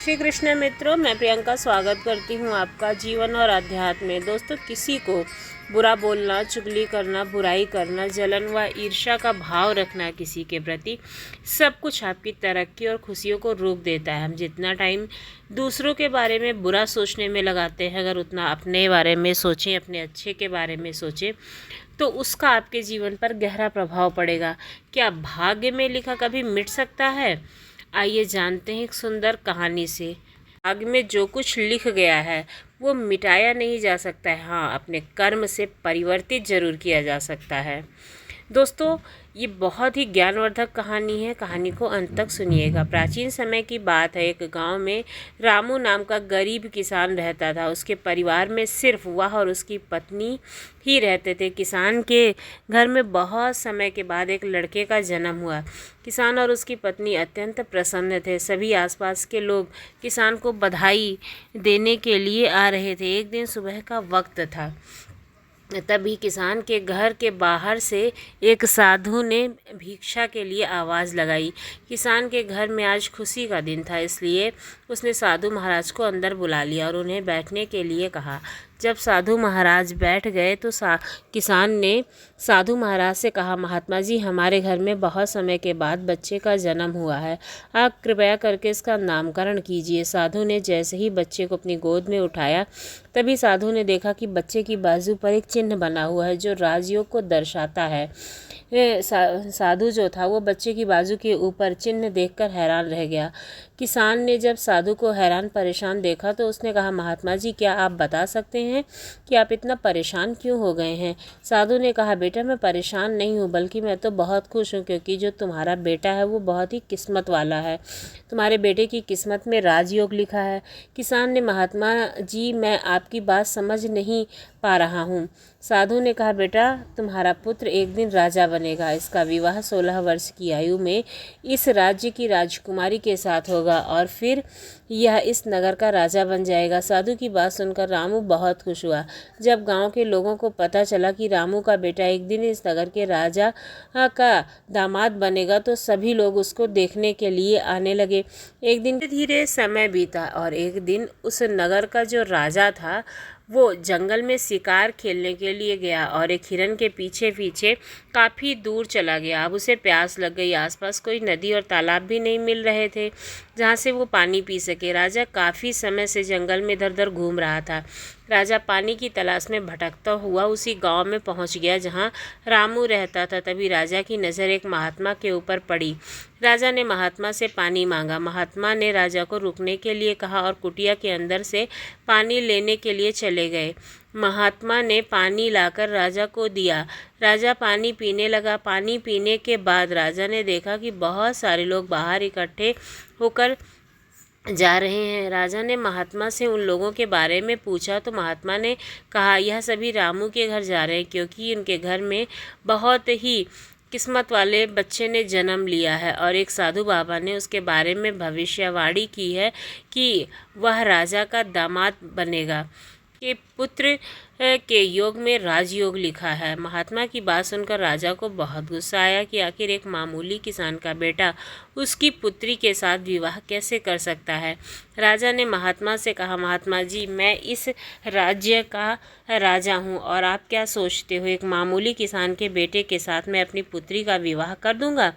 श्री कृष्ण मित्रों, मैं प्रियंका स्वागत करती हूँ आपका जीवन और अध्यात्म में। दोस्तों, किसी को बुरा बोलना, चुगली करना, बुराई करना, जलन व ईर्ष्या का भाव रखना किसी के प्रति, सब कुछ आपकी तरक्की और खुशियों को रोक देता है। हम जितना टाइम दूसरों के बारे में बुरा सोचने में लगाते हैं, अगर उतना अपने बारे में सोचें, अपने अच्छे के बारे में सोचें, तो उसका आपके जीवन पर गहरा प्रभाव पड़ेगा। क्या भाग्य में लिखा कभी मिट सकता है? आइए जानते हैं एक सुंदर कहानी से। भाग्य में जो कुछ लिख गया है वो मिटाया नहीं जा सकता है, हाँ, अपने कर्म से परिवर्तित जरूर किया जा सकता है। दोस्तों, ये बहुत ही ज्ञानवर्धक कहानी है। कहानी को अंत तक सुनिएगा। प्राचीन समय की बात है। एक गांव में रामू नाम का गरीब किसान रहता था। उसके परिवार में सिर्फ वह और उसकी पत्नी ही रहते थे। किसान के घर में बहुत समय के बाद एक लड़के का जन्म हुआ। किसान और उसकी पत्नी अत्यंत प्रसन्न थे। सभी आसपास के लोग किसान को बधाई देने के लिए आ रहे थे। एक दिन सुबह का वक्त था। तभी किसान के घर के बाहर से एक साधु ने भिक्षा के लिए आवाज़ लगाई। किसान के घर में आज खुशी का दिन था, इसलिए उसने साधु महाराज को अंदर बुला लिया और उन्हें बैठने के लिए कहा। जब साधु महाराज बैठ गए तो किसान ने साधु महाराज से कहा, महात्मा जी, हमारे घर में बहुत समय के बाद बच्चे का जन्म हुआ है। आप कृपया करके इसका नामकरण कीजिए। साधु ने जैसे ही बच्चे को अपनी गोद में उठाया, तभी साधु ने देखा कि बच्चे की बाजू पर एक चिन्ह बना हुआ है जो राजयोग को दर्शाता है। साधु जो था वो बच्चे की बाजू के ऊपर चिन्ह देखकर हैरान रह गया। किसान ने जब साधु को हैरान परेशान देखा तो उसने कहा, महात्मा जी, क्या आप बता सकते हैं कि आप इतना परेशान क्यों हो गए हैं? साधु ने कहा, बेटा, मैं परेशान नहीं हूँ, बल्कि मैं तो बहुत खुश हूँ, क्योंकि जो तुम्हारा बेटा है वो बहुत ही किस्मत वाला है। तुम्हारे बेटे की किस्मत में राजयोग लिखा है। किसान ने, महात्मा जी, मैं आपकी बात समझ नहीं पा रहा हूँ। साधु ने कहा, बेटा, तुम्हारा पुत्र एक दिन राजा बनेगा। इसका विवाह 16 वर्ष की आयु में इस राज्य की राजकुमारी के साथ होगा और फिर यह इस नगर का राजा बन जाएगा। साधु की बात सुनकर रामू बहुत खुश हुआ। जब गांव के लोगों को पता चला कि रामू का बेटा एक दिन इस नगर के राजा का दामाद बनेगा, तो सभी लोग उसको देखने के लिए आने लगे। एक दिन धीरे समय बीता और एक दिन उस नगर का जो राजा था वो जंगल में शिकार खेलने के लिए गया और एक हिरन के पीछे पीछे काफ़ी दूर चला गया। अब उसे प्यास लग गई। आसपास कोई नदी और तालाब भी नहीं मिल रहे थे जहाँ से वो पानी पी सके। राजा काफ़ी समय से जंगल में इधर उधर घूम रहा था। राजा पानी की तलाश में भटकता हुआ उसी गांव में पहुंच गया जहां रामू रहता था। तभी राजा की नज़र एक महात्मा के ऊपर पड़ी। राजा ने महात्मा से पानी मांगा। महात्मा ने राजा को रुकने के लिए कहा और कुटिया के अंदर से पानी लेने के लिए चले गए। महात्मा ने पानी लाकर राजा को दिया। राजा पानी पीने लगा। पानी पीने के बाद राजा ने देखा कि बहुत सारे लोग बाहर इकट्ठे होकर जा रहे हैं। राजा ने महात्मा से उन लोगों के बारे में पूछा तो महात्मा ने कहा, यह सभी रामू के घर जा रहे हैं, क्योंकि उनके घर में बहुत ही किस्मत वाले बच्चे ने जन्म लिया है और एक साधु बाबा ने उसके बारे में भविष्यवाणी की है कि वह राजा का दामाद बनेगा। के पुत्र के योग में राजयोग लिखा है। महात्मा की बात सुनकर राजा को बहुत गुस्सा आया कि आखिर एक मामूली किसान का बेटा उसकी पुत्री के साथ विवाह कैसे कर सकता है। राजा ने महात्मा से कहा, महात्मा जी, मैं इस राज्य का राजा हूँ और आप क्या सोचते हो, एक मामूली किसान के बेटे के साथ मैं अपनी पुत्री का विवाह कर दूंगा?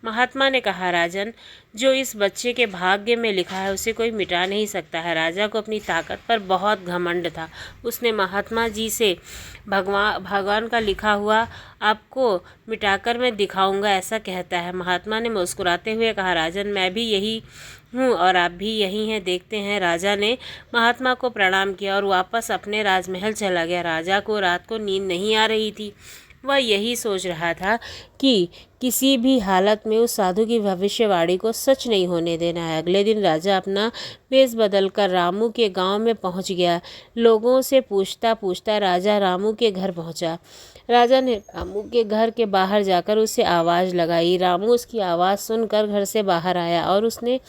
महात्मा ने कहा, राजन, जो इस बच्चे के भाग्य में लिखा है उसे कोई मिटा नहीं सकता है। राजा को अपनी ताकत पर बहुत घमंड था। उसने महात्मा जी से भगवान का लिखा हुआ आपको मिटाकर मैं दिखाऊंगा, ऐसा कहता है। महात्मा ने मुस्कुराते हुए कहा, राजन, मैं भी यही हूँ और आप भी यही हैं, देखते हैं। राजा ने महात्मा को प्रणाम किया और वापस अपने राजमहल चला गया। राजा को रात को नींद नहीं आ रही थी। वह यही सोच रहा था कि किसी भी हालत में उस साधु की भविष्यवाणी को सच नहीं होने देना है। अगले दिन राजा अपना वेश बदलकर रामू के गांव में पहुंच गया। लोगों से पूछता पूछता राजा रामू के घर पहुंचा। राजा ने रामू के घर के बाहर जाकर उसे आवाज़ लगाई। रामू उसकी आवाज़ सुनकर घर से बाहर आया और उसने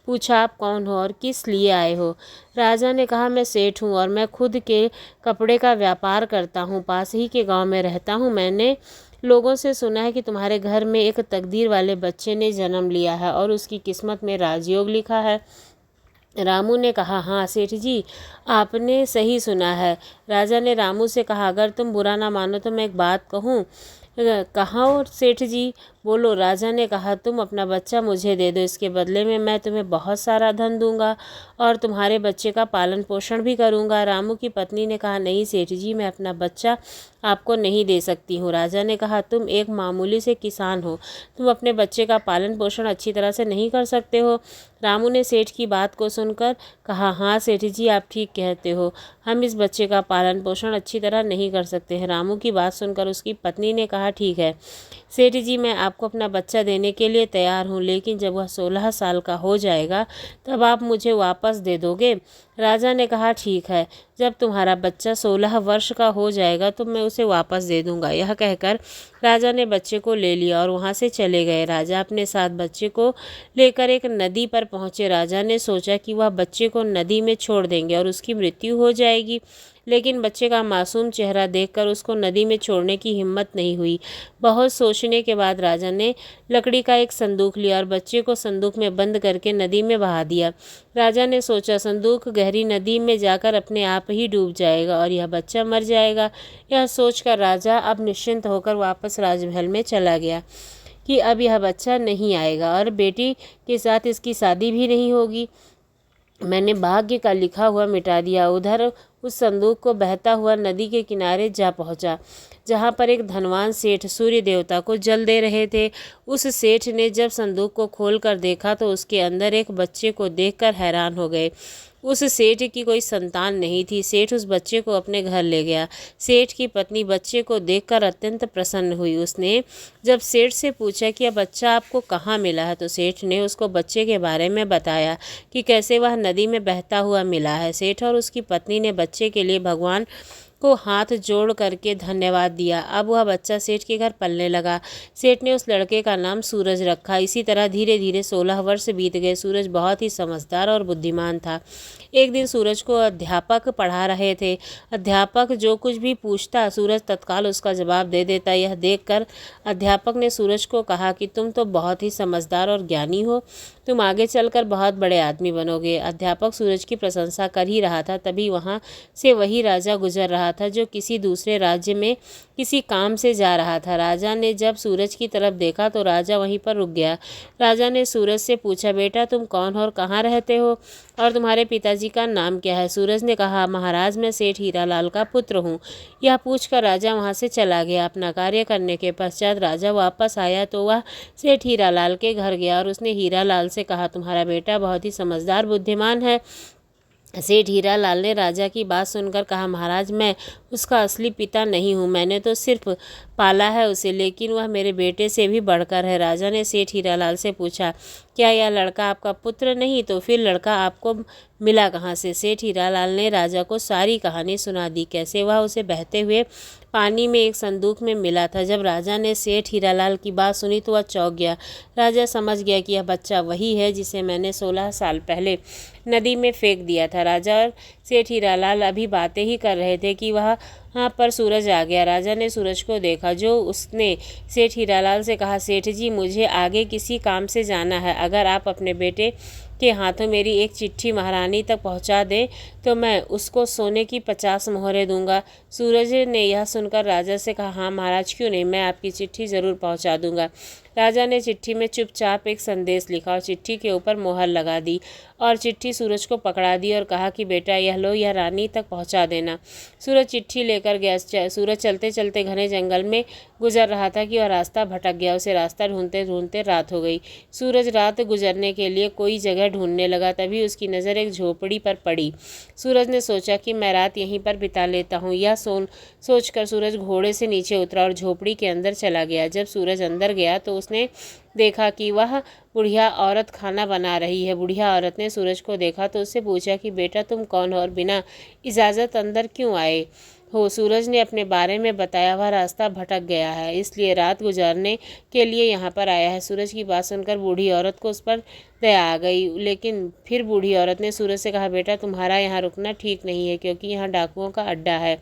पूछा, आप कौन हो और किस लिए आए हो? राजा ने कहा, मैं सेठ हूँ और मैं खुद के कपड़े का व्यापार करता हूँ, पास ही के गांव में रहता हूँ। मैंने लोगों से सुना है कि तुम्हारे घर में एक तकदीर वाले बच्चे ने जन्म लिया है और उसकी किस्मत में राजयोग लिखा है। रामू ने कहा, हाँ सेठ जी, आपने सही सुना है। राजा ने रामू से कहा, अगर तुम बुरा ना मानो तो मैं एक बात कहूँ। कहाँ सेठ जी, बोलो। राजा ने कहा, तुम अपना बच्चा मुझे दे दो, इसके बदले में मैं तुम्हें बहुत सारा धन दूंगा और तुम्हारे बच्चे का पालन पोषण भी करूंगा। रामू की पत्नी ने कहा, नहीं सेठ जी, मैं अपना बच्चा आपको नहीं दे सकती हूँ। राजा ने कहा, तुम एक मामूली से किसान हो, तुम अपने बच्चे का पालन पोषण अच्छी तरह से नहीं कर सकते हो। रामू ने सेठ की बात को सुनकर कहा, हाँ सेठ जी, आप ठीक कहते हो, हम इस बच्चे का पालन पोषण अच्छी तरह नहीं कर सकते हैं। रामू की बात सुनकर उसकी पत्नी ने कहा, ठीक है सेठ जी, मैं आपको अपना बच्चा देने के लिए तैयार हूँ, लेकिन जब वह 16 साल का हो जाएगा तब आप मुझे वापस दे दोगे। राजा ने कहा, ठीक है, जब तुम्हारा बच्चा 16 वर्ष का हो जाएगा तो मैं उसे वापस दे दूंगा। यह कहकर राजा ने बच्चे को ले लिया और वहाँ से चले गए। राजा अपने साथ बच्चे को लेकर एक नदी पर पहुँचे। राजा ने सोचा कि वह बच्चे को नदी में छोड़ देंगे और उसकी मृत्यु हो जाएगी, लेकिन बच्चे का मासूम चेहरा देखकर उसको नदी में छोड़ने की हिम्मत नहीं हुई। बहुत सोचने के बाद राजा ने लकड़ी का एक संदूक लिया और बच्चे को संदूक में बंद करके नदी में बहा दिया। राजा ने सोचा, संदूक गहरी नदी में जाकर अपने आप ही डूब जाएगा और यह बच्चा मर जाएगा। यह सोचकर राजा अब निश्चिंत होकर वापस राजमहल में चला गया कि अब यह बच्चा नहीं आएगा और बेटी के साथ इसकी शादी भी नहीं होगी। मैंने भाग्य का लिखा हुआ मिटा दिया। उधर उस संदूक को बहता हुआ नदी के किनारे जा पहुंचा, जहां पर एक धनवान सेठ सूर्य देवता को जल दे रहे थे। उस सेठ ने जब संदूक को खोलकर देखा तो उसके अंदर एक बच्चे को देखकर हैरान हो गए। उस सेठ की कोई संतान नहीं थी। सेठ उस बच्चे को अपने घर ले गया। सेठ की पत्नी बच्चे को देखकर अत्यंत प्रसन्न हुई। उसने जब सेठ से पूछा कि यह बच्चा आपको कहाँ मिला है, तो सेठ ने उसको बच्चे के बारे में बताया कि कैसे वह नदी में बहता हुआ मिला है। सेठ और उसकी पत्नी ने बच्चे के लिए भगवान को हाथ जोड़ करके धन्यवाद दिया। अब वह बच्चा सेठ के घर पलने लगा। सेठ ने उस लड़के का नाम सूरज रखा। इसी तरह धीरे धीरे 16 वर्ष बीत गए। सूरज बहुत ही समझदार और बुद्धिमान था। एक दिन सूरज को अध्यापक पढ़ा रहे थे। अध्यापक जो कुछ भी पूछता सूरज तत्काल उसका जवाब दे देता। यह देखकर अध्यापक ने सूरज को कहा कि तुम तो बहुत ही समझदार और ज्ञानी हो, तुम आगे चलकर बहुत बड़े आदमी बनोगे। अध्यापक सूरज की प्रशंसा कर ही रहा था, तभी वहाँ से वही राजा गुजर रहा था जो किसी दूसरे राज्य में किसी काम से जा रहा था। राजा ने जब सूरज की तरफ देखा तो राजा वहीं पर रुक गया। राजा ने सूरज से पूछा, बेटा तुम कौन हो और कहाँ रहते हो और तुम्हारे पिताजी का नाम क्या है? सूरज ने कहा, महाराज मैं सेठ हीरालाल का पुत्र हूँ। यह पूछकर राजा वहाँ से चला गया। अपना कार्य करने के पश्चात राजा वापस आया तो वह सेठ हीरालाल के घर गया और उसने हीरालाल से कहा, तुम्हारा बेटा बहुत ही समझदार बुद्धिमान है। सेठ हीरालाल ने राजा की बात सुनकर कहा, महाराज मैं उसका असली पिता नहीं हूँ, मैंने तो सिर्फ पाला है उसे, लेकिन वह मेरे बेटे से भी बढ़कर है। राजा ने सेठ हीरालाल से पूछा, क्या यह लड़का आपका पुत्र नहीं? तो फिर लड़का आपको मिला कहाँ से? सेठ हीरालाल ने राजा को सारी कहानी सुना दी, कैसे वह उसे बहते हुए पानी में एक संदूक में मिला था। जब राजा ने सेठ हीरालाल की बात सुनी तो वह चौंक गया। राजा समझ गया कि यह बच्चा वही है जिसे मैंने 16 साल पहले नदी में फेंक दिया था। राजा और सेठ हीरालाल अभी बातें ही कर रहे थे कि वहाँ पर सूरज आ गया। राजा ने सूरज को देखा जो उसने सेठ हीरालाल से कहा, सेठ जी मुझे आगे किसी काम से जाना है, अगर आप अपने बेटे के हाथों मेरी एक चिट्ठी महारानी तक पहुंचा दें तो मैं उसको सोने की 50 मोहरें दूंगा। सूरज ने यह सुनकर राजा से कहा, हाँ महाराज क्यों नहीं, मैं आपकी चिट्ठी ज़रूर पहुंचा दूंगा। राजा ने चिट्ठी में चुपचाप एक संदेश लिखा और चिट्ठी के ऊपर मोहर लगा दी और चिट्ठी सूरज को पकड़ा दी और कहा कि बेटा यह लो, यह रानी तक पहुंचा देना। सूरज चिट्ठी लेकर गया। सूरज चलते चलते घने जंगल में गुजर रहा था कि वह रास्ता भटक गया। उसे रास्ता ढूंढते ढूंढते रात हो गई। सूरज रात गुजरने के लिए कोई जगह ढूंढने लगा, तभी उसकी नज़र एक झोपड़ी पर पड़ी। सूरज ने सोचा कि मैं रात यहीं पर बिता लेता हूँ। यह सोचकर सूरज घोड़े से नीचे उतरा और झोपड़ी के अंदर चला गया। जब सूरज अंदर गया तो उसने देखा कि वह बुढ़िया औरत खाना बना रही है। बुढ़िया औरत ने सूरज को देखा तो उससे पूछा कि बेटा तुम कौन हो और बिना इजाज़त अंदर क्यों आए हो? सूरज ने अपने बारे में बताया, वह रास्ता भटक गया है इसलिए रात गुजारने के लिए यहाँ पर आया है। सूरज की बात सुनकर बूढ़ी औरत को उस पर दया आ गई, लेकिन फिर बूढ़ी औरत ने सूरज से कहा, बेटा तुम्हारा यहाँ रुकना ठीक नहीं है क्योंकि यहाँ डाकुओं का अड्डा है।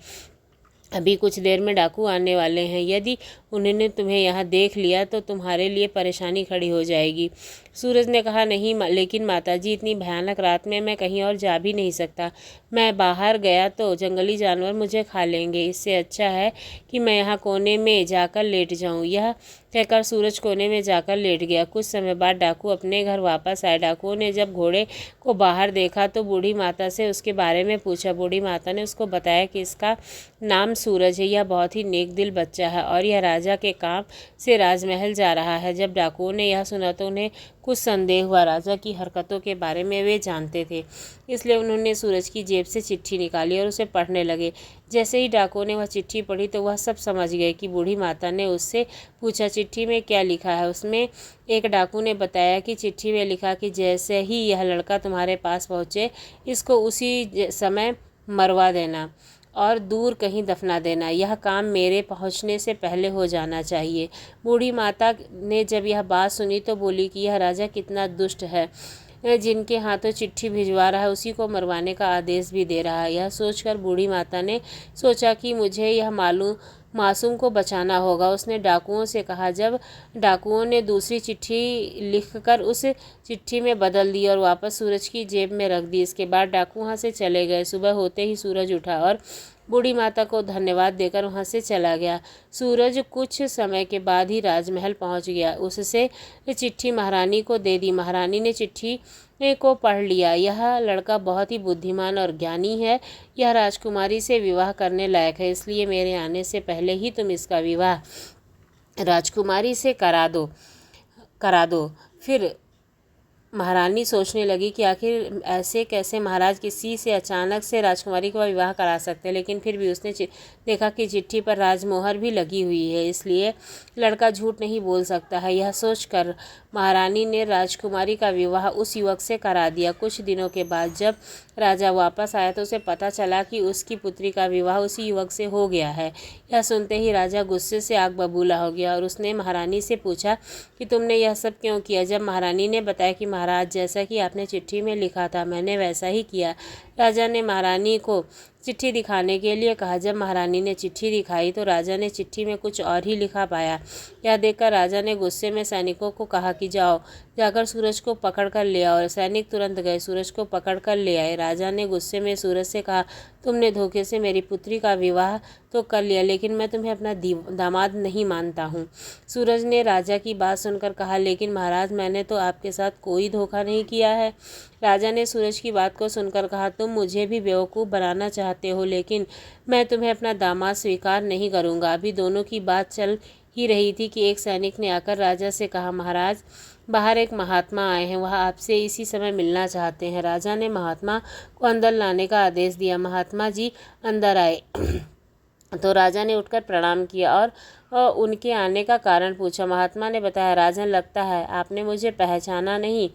अभी कुछ देर में डाकू आने वाले हैं, यदि उन्होंने तुम्हें यहाँ देख लिया तो तुम्हारे लिए परेशानी खड़ी हो जाएगी। सूरज ने कहा, नहीं लेकिन माताजी, इतनी भयानक रात में मैं कहीं और जा भी नहीं सकता। मैं बाहर गया तो जंगली जानवर मुझे खा लेंगे। इससे अच्छा है कि मैं यहाँ कोने में जाकर लेट जाऊँ। यह कहकर सूरज कोने में जाकर लेट गया। कुछ समय बाद डाकू अपने घर वापस आए। डाकुओं ने जब घोड़े को बाहर देखा तो बूढ़ी माता से उसके बारे में पूछा। बूढ़ी माता ने उसको बताया कि इसका नाम सूरज है, यह बहुत ही नेक दिल बच्चा है और यह राजा के काम से राजमहल जा रहा है। जब डाकुओं ने यह सुना तो उन्हें कुछ संदेह हुआ। राजा की हरकतों के बारे में वे जानते थे, इसलिए उन्होंने सूरज की जेब से चिट्ठी निकाली और उसे पढ़ने लगे। जैसे ही डाकुओं ने वह चिट्ठी पढ़ी तो वह सब समझ गए कि बूढ़ी माता ने उससे पूछा, चिट्ठी में क्या लिखा है। उसमें एक डाकू ने बताया कि चिट्ठी में लिखा कि जैसे ही यह लड़का तुम्हारे पास पहुँचे, इसको उसी समय मरवा देना और दूर कहीं दफना देना। यह काम मेरे पहुंचने से पहले हो जाना चाहिए। बूढ़ी माता ने जब यह बात सुनी तो बोली कि यह राजा कितना दुष्ट है, जिनके हाथों चिट्ठी भिजवा रहा है उसी को मरवाने का आदेश भी दे रहा है। यह सोचकर बूढ़ी माता ने सोचा कि मुझे यह मासूम को बचाना होगा। उसने डाकुओं से कहा। जब डाकुओं ने दूसरी चिट्ठी लिखकर उस चिट्ठी में बदल दी और वापस सूरज की जेब में रख दी। इसके बाद डाकू वहाँ से चले गए। सुबह होते ही सूरज उठा और बूढ़ी माता को धन्यवाद देकर वहाँ से चला गया। सूरज कुछ समय के बाद ही राजमहल पहुँच गया। उससे चिट्ठी महारानी को दे दी। महारानी ने चिट्ठी को पढ़ लिया। यह लड़का बहुत ही बुद्धिमान और ज्ञानी है। यह राजकुमारी से विवाह करने लायक है, इसलिए मेरे आने से पहले ही तुम इसका विवाह राजकुमारी से करा दो। फिर महारानी सोचने लगी कि आखिर ऐसे कैसे महाराज किसी से अचानक से राजकुमारी का विवाह करा सकते हैं, लेकिन फिर भी उसने देखा कि चिट्ठी पर राजमोहर भी लगी हुई है, इसलिए लड़का झूठ नहीं बोल सकता है। यह सोचकर महारानी ने राजकुमारी का विवाह उस युवक से करा दिया। कुछ दिनों के बाद जब राजा वापस आया तो उसे पता चला कि उसकी पुत्री का विवाह उसी युवक से हो गया है। यह सुनते ही राजा गुस्से से आग बबूला हो गया और उसने महारानी से पूछा कि तुमने यह सब क्यों किया। जब महारानी ने बताया कि महाराज, जैसा कि आपने चिट्ठी में लिखा था मैंने वैसा ही किया। राजा ने महारानी को चिट्ठी दिखाने के लिए कहा। जब महारानी ने चिट्ठी दिखाई तो राजा ने चिट्ठी में कुछ और ही लिखा पाया। यह देखकर राजा ने गुस्से में सैनिकों को कहा कि जाकर सूरज को पकड़ कर ले आओ। और सैनिक तुरंत गए, सूरज को पकड़ कर ले आए। राजा ने गुस्से में सूरज से कहा, तुमने धोखे से मेरी पुत्री का विवाह तो कर लिया, लेकिन मैं तुम्हें अपना दामाद नहीं मानता हूँ। सूरज ने राजा की बात सुनकर कहा, लेकिन महाराज, मैंने तो आपके साथ कोई धोखा नहीं किया है। राजा ने सूरज की बात को सुनकर कहा, तुम मुझे भी बेवकूफ़ बनाना चाहते हो, लेकिन मैं तुम्हें अपना दामाद स्वीकार नहीं करूँगा। अभी दोनों की बात चल ही रही थी कि एक सैनिक ने आकर राजा से कहा, महाराज, बाहर एक महात्मा आए हैं, वह आपसे इसी समय मिलना चाहते हैं। राजा ने महात्मा को अंदर लाने का आदेश दिया। महात्मा जी अंदर आए तो राजा ने उठकर प्रणाम किया और उनके आने का कारण पूछा। महात्मा ने बताया, राजन, लगता है आपने मुझे पहचाना नहीं।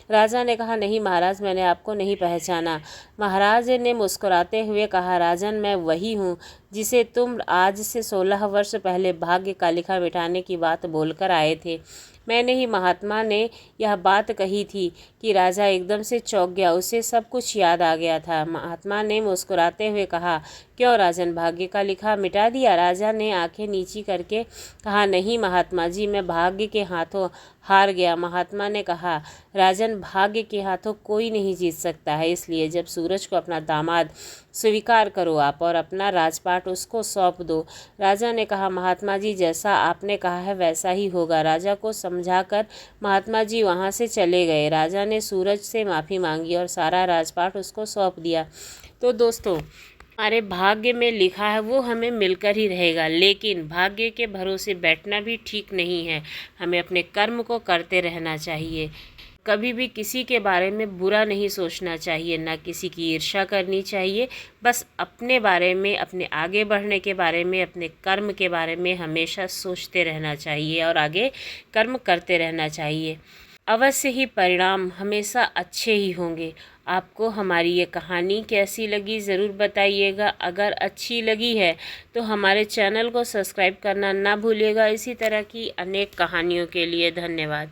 राजा ने कहा, नहीं महाराज, मैंने आपको नहीं पहचाना। महाराज ने मुस्कुराते हुए कहा, राजन, मैं वही हूँ जिसे तुम आज से 16 वर्ष पहले भाग्य का लिखा मिटाने की बात बोलकर आए थे। मैंने ही महात्मा ने यह बात कही थी कि राजा एकदम से चौंक गया, उसे सब कुछ याद आ गया था। महात्मा ने मुस्कुराते हुए कहा, क्यों राजन, भाग्य का लिखा मिटा दिया? राजा ने आंखें नीची करके कहा, नहीं महात्मा जी, मैं भाग्य के हाथों हार गया। महात्मा ने कहा, राजन, भाग्य के हाथों कोई नहीं जीत सकता है, इसलिए जब सूरज को अपना दामाद स्वीकार करो आप और अपना राजपाट उसको सौंप दो। राजा ने कहा, महात्मा जी, जैसा आपने कहा है वैसा ही होगा। राजा को समझाकर महात्मा जी वहाँ से चले गए। राजा ने सूरज से माफ़ी मांगी और सारा राजपाट उसको सौंप दिया। तो दोस्तों, हमारे भाग्य में लिखा है वो हमें मिलकर ही रहेगा, लेकिन भाग्य के भरोसे बैठना भी ठीक नहीं है। हमें अपने कर्म को करते रहना चाहिए। कभी भी किसी के बारे में बुरा नहीं सोचना चाहिए, ना किसी की ईर्ष्या करनी चाहिए। बस अपने बारे में, अपने आगे बढ़ने के बारे में, अपने कर्म के बारे में हमेशा सोचते रहना चाहिए और आगे कर्म करते रहना चाहिए। अवश्य ही परिणाम हमेशा अच्छे ही होंगे। आपको हमारी ये कहानी कैसी लगी ज़रूर बताइएगा। अगर अच्छी लगी है तो हमारे चैनल को सब्सक्राइब करना ना भूलिएगा। इसी तरह की अनेक कहानियों के लिए धन्यवाद।